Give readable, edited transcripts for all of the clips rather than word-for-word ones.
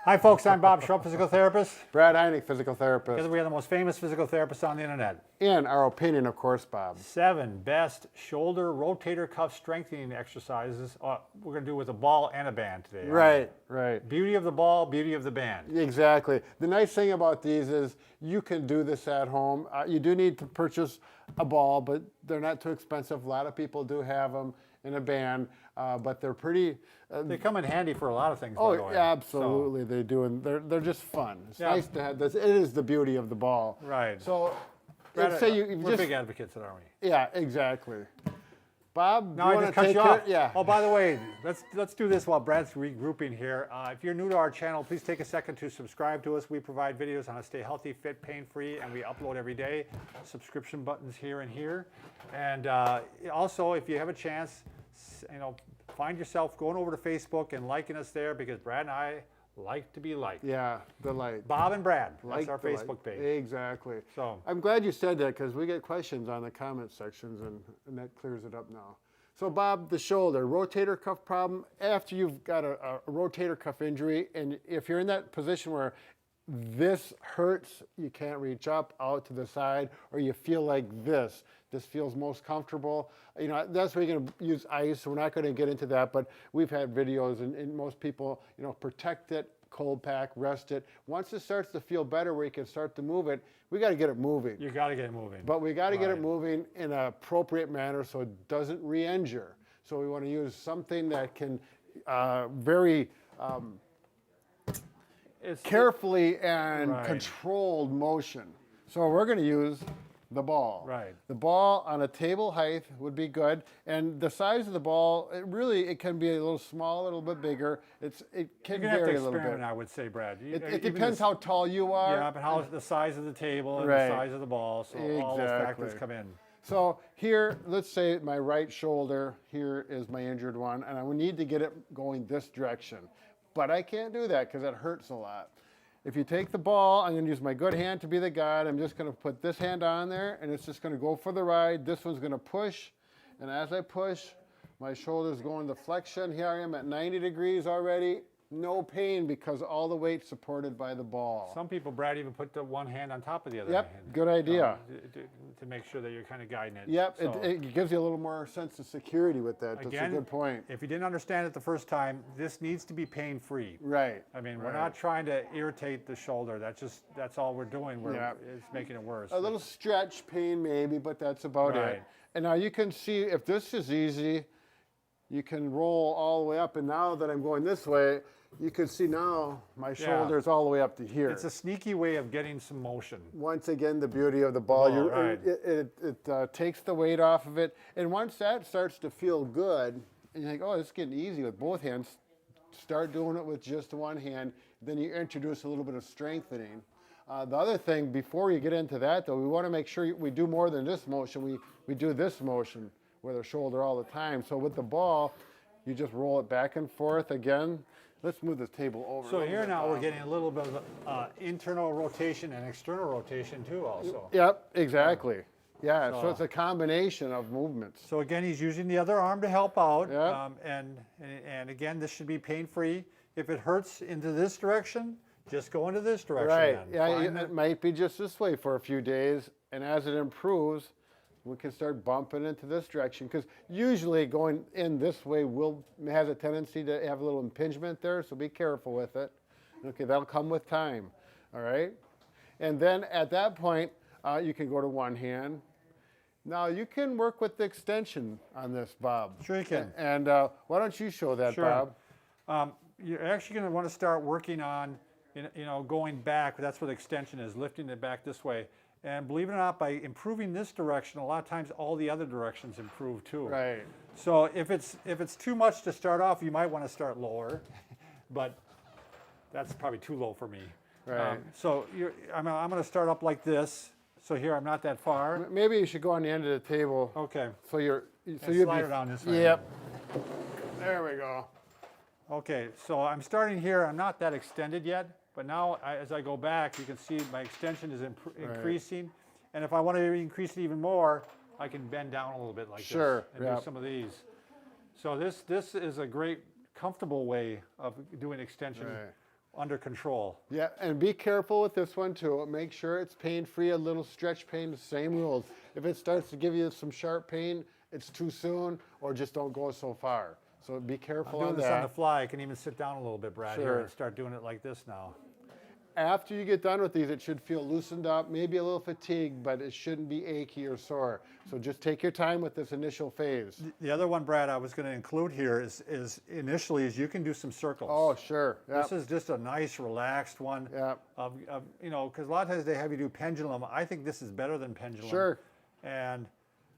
Hi, folks. I'm Bob Schrupp, physical therapist. Brad Heineck, physical therapist. Together we are the most famous physical therapists on the internet. In our opinion, of course, Bob. 7 best shoulder rotator cuff strengthening exercises. We're going to do with a ball and a band today. Right, right. Beauty of the ball, beauty of the band. Exactly. The nice thing about these is you can do this at home. You do need to purchase a ball, but they're not too expensive. A lot of people do have them in a band, but they're pretty. They come in handy for a lot of things. Oh, by the way. absolutely, they do, and they're just fun. It's nice to have this. It is the beauty of the ball. Right. So, Brad, say we're big advocates, aren't we? Yeah, exactly. Bob, now I just cut you off. Yeah. Oh, by the way, let's do this while Brad's regrouping here. If you're new to our channel, please take a second to subscribe to us. We provide videos on how to stay healthy, fit, pain-free, and we upload every day. Subscription buttons here and here. And also, if you have a chance, find yourself going over to Facebook and liking us there, because Brad and I like to be liked. Yeah, the light. Bob and Brad, that's Like our Facebook page. Exactly. So I'm glad you said that, because we get questions on the comment sections, and that clears it up now. So Bob, the shoulder, rotator cuff problem, after you've got a rotator cuff injury, and if you're in that position where this hurts, you can't reach up, out to the side, or you feel like this feels most comfortable. That's where you're going to use ice. We're not going to get into that, but we've had videos, and most people, protect it, cold pack, rest it. Once it starts to feel better, where you can start to move it, we got to get it moving. You got to get it moving. But we got to get it moving in an appropriate manner so it doesn't re-injure. So we want to use something that can very carefully and controlled motion. So we're going to use the ball. Right. The ball on a table height would be good, and the size of the ball, it can be a little small, a little bit bigger. It can vary a little bit. I would say, Brad. It depends how tall you are. Yeah, but how the size of the table and the size of the ball. So all those factors come in. So here, let's say my right shoulder here is my injured one, and I would need to get it going this direction. But I can't do that because it hurts a lot. If you take the ball, I'm going to use my good hand to be the guide. I'm just going to put this hand on there, and it's just going to go for the ride. This one's going to push, and as I push, my shoulder's going to flexion. Here I am at 90 degrees already. No pain because all the weight's supported by the ball. Some people, Brad, even put the one hand on top of the other hand. Yep, good idea. To make sure that you're kind of guiding it. Yep, so, it gives you a little more sense of security with that. That's a good point. If you didn't understand it the first time, this needs to be pain-free. Right. I mean, we're not trying to irritate the shoulder. That's all we're doing. It's making it worse. A little stretch pain maybe, but that's about it. And now you can see, if this is easy, you can roll all the way up. And now that I'm going this way, you can see now my shoulder is all the way up to here. It's a sneaky way of getting some motion. Once again, the beauty of the ball. It takes the weight off of it. And once that starts to feel good, and you think, oh, it's getting easy with both hands, start doing it with just one hand. Then you introduce a little bit of strengthening. The other thing, before you get into that, though, we want to make sure we do more than this motion. We do this motion with our shoulder all the time. So with the ball, you just roll it back and forth again. Let's move this table over. So here now we're getting a little bit of internal rotation and external rotation too also. Yep, exactly. Yeah, so it's a combination of movements. So again, he's using the other arm to help out. Yep. And again, this should be pain-free. If it hurts into this direction, just go into this direction. Right, it might be just this way for a few days, and as it improves, we can start bumping into this direction, because usually going in this way has a tendency to have a little impingement there, so be careful with it. Okay, that'll come with time, all right? And then at that point, you can go to one hand. Now you can work with the extension on this, Bob. Sure you can. And why don't you show that, Bob? You're actually going to want to start working on, going back. That's what extension is, lifting it back this way. And believe it or not, by improving this direction, a lot of times all the other directions improve too. Right. So if it's too much to start off, you might want to start lower, but that's probably too low for me. Right. So I'm going to start up like this. So here I'm not that far. Maybe you should go on the end of the table. Okay. So you slide it down this way. Yep. There we go. Okay. So I'm starting here. I'm not that extended yet. But now, as I go back, you can see my extension is increasing. And if I want to increase it even more, I can bend down a little bit like this and do some of these. So this is a great, comfortable way of doing extension under control. Yeah, and be careful with this one too. Make sure it's pain-free, a little stretch pain, the same rules. If it starts to give you some sharp pain, it's too soon, or just don't go so far. So be careful I'm doing on this that. on the fly. I can even sit down a little bit, Brad, here Sure. and start doing it like this now. After you get done with these, it should feel loosened up, maybe a little fatigued, but it shouldn't be achy or sore. So just take your time with this initial phase. The other one, Brad, I was going to include here is initially is you can do some circles. Oh, sure. Yep. This is just a nice, relaxed one. Yep. You know, because a lot of times they have you do pendulum. I think this is better than pendulum. Sure. And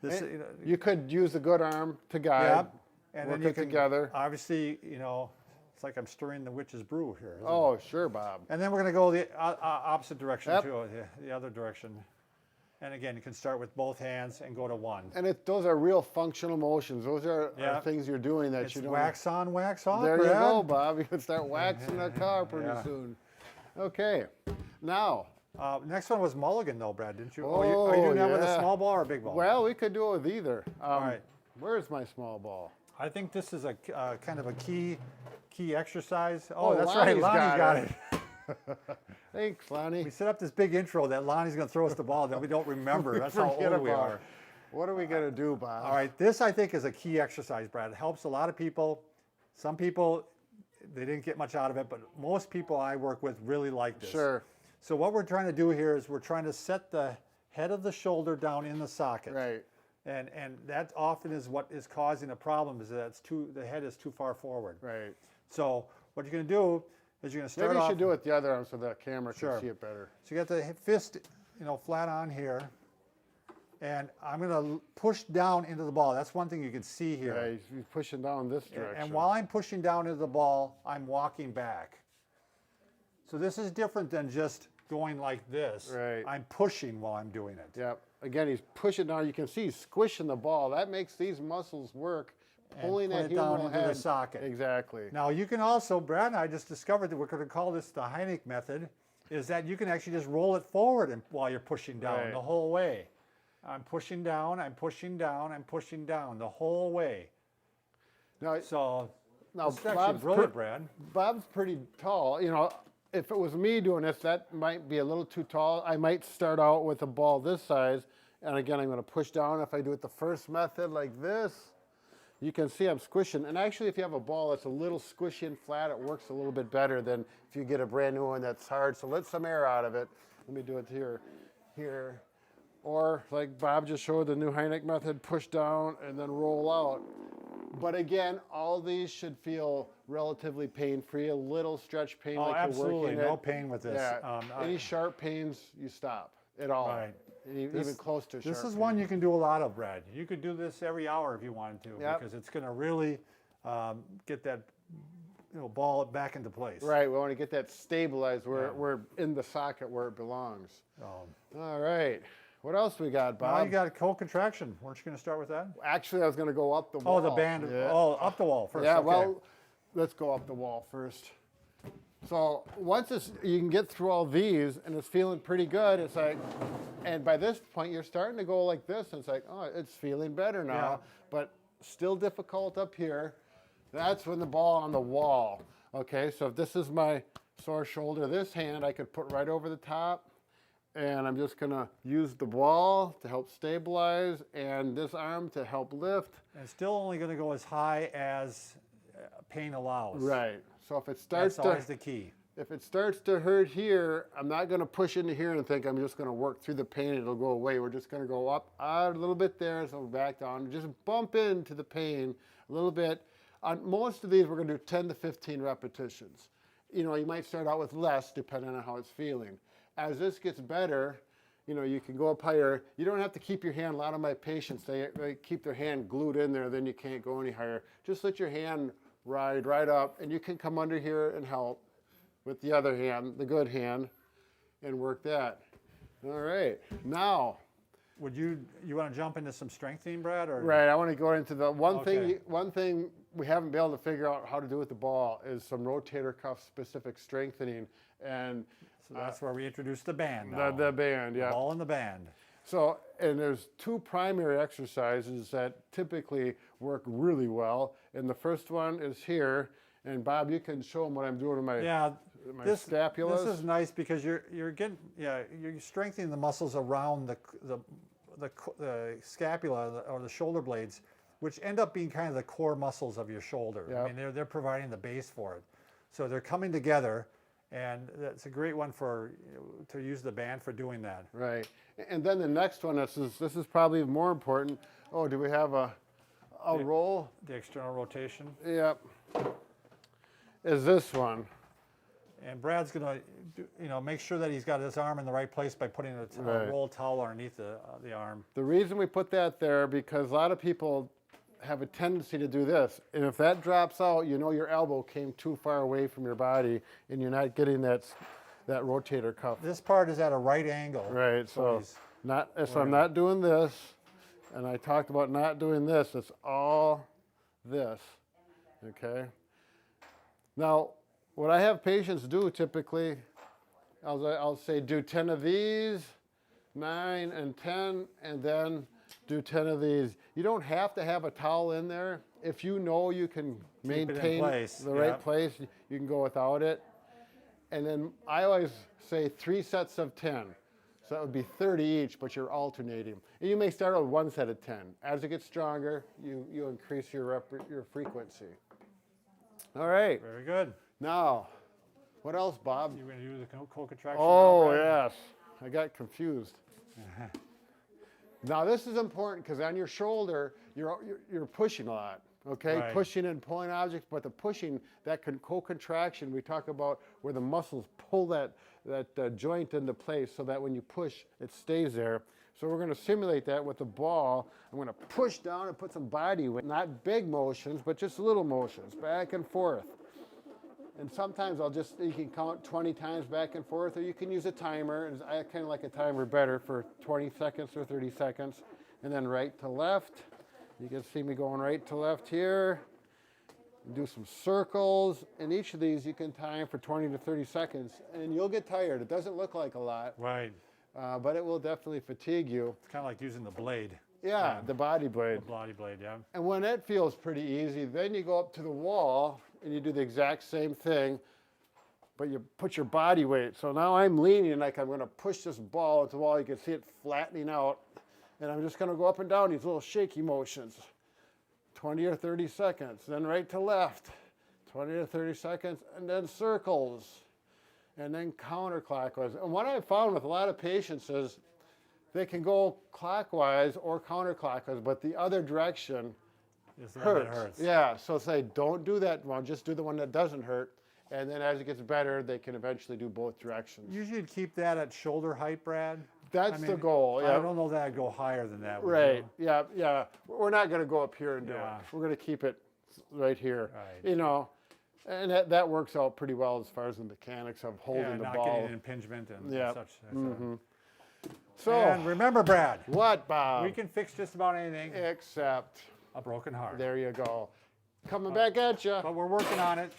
this, And you could use the good arm to guide. Yep. And work then you it can, together. obviously, you know, it's like I'm stirring the witch's brew here. isn't it? Oh, sure, Bob. And then we're going to go the opposite direction Yep. too, the other direction. And again, you can start with both hands and go to one. And those are real functional motions. Those are Yeah. things you're doing that It's you don't. wax on, wax off. There you Brad. go, Bob. You can start waxing the car pretty Yeah. soon. Okay. Now, Next one was mulligan, though, Brad, didn't you? Oh, are you doing that with a yeah. small ball or a big ball? well, we could do it with either. All right. Where's my small ball? I think this is a kind of a key exercise. Oh, that's Lonnie's right. Lonnie's got it. it. Thanks, Lonnie. We set up this big intro that Lonnie's going to throw us the ball that we don't remember. That's how Forget old we about are. it. What are we going to do, Bob? All right, this I think is a key exercise, Brad. It helps a lot of people. Some people, they didn't get much out of it, but most people I work with really like this. Sure. So what we're trying to do here is we're trying to set the head of the shoulder down in the socket. Right. And that often is what is causing a problem, is that the head is too far forward. Right. So what you're going to do is you're going to start Maybe you off. should do it the other arm so the camera Sure. can see it better. So you got the fist, flat on here, and I'm going to push down into the ball. That's one thing you can see here. Yeah, he's pushing down this direction. And while I'm pushing down into the ball, I'm walking back. So this is different than just going like this. Right. I'm pushing while I'm doing it. Yep. Again, he's pushing down. You can see he's squishing the ball. That makes these muscles work, pulling pull that it down humeral into the head. socket. Exactly. Now you can also, Brad and I just discovered that we're going to call this the Heineck method, is that you can actually just roll it forward while you're pushing down Right. the whole way. I'm pushing down, I'm pushing down, I'm pushing down the whole way. Now, So now this is actually brilliant, Brad. Bob's pretty tall. If it was me doing this, that might be a little too tall. I might start out with a ball this size, and again, I'm going to push down. If I do it the first method like this, you can see I'm squishing. And actually, if you have a ball that's a little squishy and flat, it works a little bit better than if you get a brand new one that's hard. So let some air out of it. Let me do it here. Or like Bob just showed, the new Heineck method, push down and then roll out. But again, all these should feel relatively pain-free, a little stretch pain Oh, like absolutely, you're working no it. pain with this. Yeah, any sharp pains, you stop at all. Right. Even close to sharp This is pain. one you can do a lot of, Brad. You could do this every hour if you wanted to, Yep. because it's going to really get that ball back into place. Right, we want to get that stabilized where we're in the socket where it belongs. All right, what else we got, Bob? Now you got a co-contraction. Weren't you going to start with that? Actually, I was going to go up the wall. Oh, the band. Yeah. Oh, up the wall first. Yeah, okay. well, let's go up the wall first. So once you can get through all these and it's feeling pretty good, it's like, and by this point you're starting to go like this, and it's like, oh, it's feeling better now, Yeah. but still difficult up here. That's when the ball on the wall. Okay, so if this is my sore shoulder, this hand I could put right over the top, and I'm just gonna use the ball to help stabilize and this arm to help lift. And still only going to go as high as pain allows. Right. So if it starts That's always the key. if it starts to hurt here, I'm not going to push into here and think I'm just going to work through the pain. It'll go away. We're just going to go up a little bit there, so back down. Just bump into the pain a little bit. On most of these, we're going to do 10 to 15 repetitions. You might start out with less depending on how it's feeling. As this gets better, you can go up higher. You don't have to keep your hand. A lot of my patients, they keep their hand glued in there, then you can't go any higher. Just let your hand ride right up, and you can come under here and help with the other hand, the good hand, and work that. All right, now. Would you want to jump into some strengthening, Brad? Or? Right, I want to go into the one Okay. thing we haven't been able to figure out how to do with the ball is some rotator cuff specific strengthening, and So that's where we introduce the band now. the band, yeah. Ball in the band. So, and there's two primary exercises that typically work really well. And the first one is here. And Bob, you can show them what I'm doing in my... Yeah, my scapulas. This is nice because you're strengthening the muscles around the scapula or the shoulder blades, which end up being kind of the core muscles of your shoulder. Yep. I mean, they're providing the base for it. So they're coming together, and that's a great one to use the band for doing that. Right. And then the next one, this is probably more important. Oh, do we have a roll? The external rotation. Yep. Is this one. And Brad's going to, make sure that he's got his arm in the right place by putting a roll towel underneath the arm. The reason we put that there, because a lot of people have a tendency to do this. And if that drops out, your elbow came too far away from your body and you're not getting that rotator cuff. This part is at a right angle. Right, so I'm not doing this. And I talked about not doing this. It's all this, okay? Now, what I have patients do typically, I'll say do 10 of these, 9 and 10, and then do 10 of these. You don't have to have a towel in there. If you know you can maintain the right place, you can go without it. And then I always say 3 sets of 10. So that would be 30 each, but you're alternating. And you may start with 1 set of 10. As it gets stronger, you increase your frequency. All right. Very good. Now, what else, Bob? You going to do the co-contraction? Oh, yes. I got confused. Now, this is important because on your shoulder, you're pushing a lot, okay? Right. Pushing and pulling objects, but the pushing, that co-contraction, we talk about where the muscles pull that joint into place so that when you push, it stays there. So we're going to simulate that with the ball. I'm going to push down and put some body weight, not big motions, but just little motions, back and forth. And sometimes you can count 20 times back and forth, or you can use a timer. I kind of like a timer better for 20 seconds or 30 seconds. And then right to left. You can see me going right to left here. Do some circles. And each of these you can time for 20 to 30 seconds. And you'll get tired. It doesn't look like a lot. Right. But it will definitely fatigue you. It's kind of like using the blade. Yeah, the body blade. The body blade, yeah. And when it feels pretty easy, then you go up to the wall and you do the exact same thing, but you put your body weight. So now I'm leaning like I'm going to push this ball into the wall. You can see it flattening out. And I'm just going to go up and down these little shaky motions. 20 or 30 seconds. Then right to left. 20 or 30 seconds. And then circles. And then counterclockwise. And what I've found with a lot of patients is they can go clockwise or counterclockwise, but the other direction hurts. Yeah, so say don't do that one, just do the one that doesn't hurt. And then as it gets better, they can eventually do both directions. Usually you'd keep that at shoulder height, Brad? That's the goal, yeah. I don't know that I'd go higher than that. Right, yeah. We're not going to go up here and do it. We're going to keep it right here. Right. And that works out pretty well as far as the mechanics of holding the ball. Not getting an impingement and such. So, and remember, Brad. What, Bob? We can fix just about anything except a broken heart. There you go. Coming back at you. But we're working on it.